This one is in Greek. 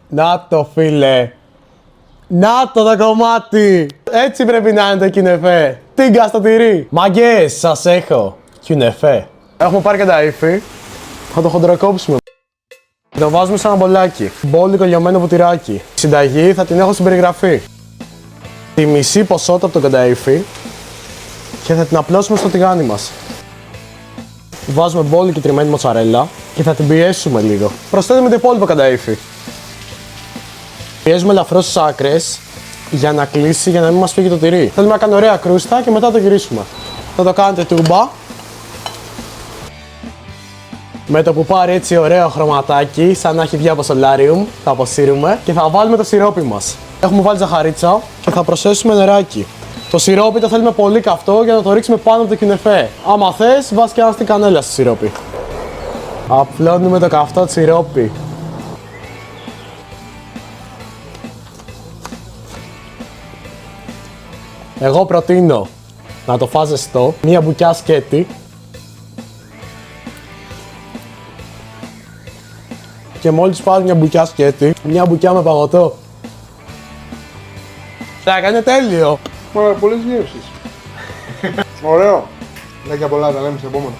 Να το φίλε. Να το κομμάτι. Έτσι πρέπει να είναι το κινεφέ. Τίγκα στο τυρί. Μαγκές, σας έχω. Κινεφέ. Έχουμε πάρει και τα ύφη. Θα το χοντροκόψουμε. Το βάζουμε σε ένα μπολάκι. Μπόλικο λιωμένο βουτυράκι. Η συνταγή θα την έχω στην περιγραφή. Τη μισή ποσότητα από το κανταΐφι και θα την απλώσουμε στο τηγάνι μας. Βάζουμε μπόλικη τριμμένη μοτσαρέλα και θα την πιέσουμε λίγο. Προσθέτουμε το υπόλοιπο κανταΐφι. Πιέζουμε ελαφρώς στις άκρες για να κλείσει, για να μην μας φύγει το τυρί. Θέλουμε να κάνει ωραία κρούστα και μετά το γυρίσουμε. Θα το κάνετε τούμπα. Με το που πάρει έτσι ωραίο χρωματάκι, σαν να έχει βγει από σολάριουμ, θα αποσύρουμε και θα βάλουμε το σιρόπι μας. Έχουμε βάλει ζαχαρίτσα και θα προσθέσουμε νεράκι. Το σιρόπι το θέλουμε πολύ καυτό για να το ρίξουμε πάνω από το κινεφέ. Άμα θες, βάζεις και ένα στη κανέλα στο σιρόπι. Απλώνουμε το καυτό σιρόπι. Εγώ προτείνω να το φας ζεστό, μία μπουκιά σκέτη και μόλις φας μια μπουκιά σκέτη, μια μπουκιά με παγωτό. Θα κάνει τέλειο! Πολλές γεύσεις. Ωραίο. Λέγια πολλά, τα λέμε σε επόμενο.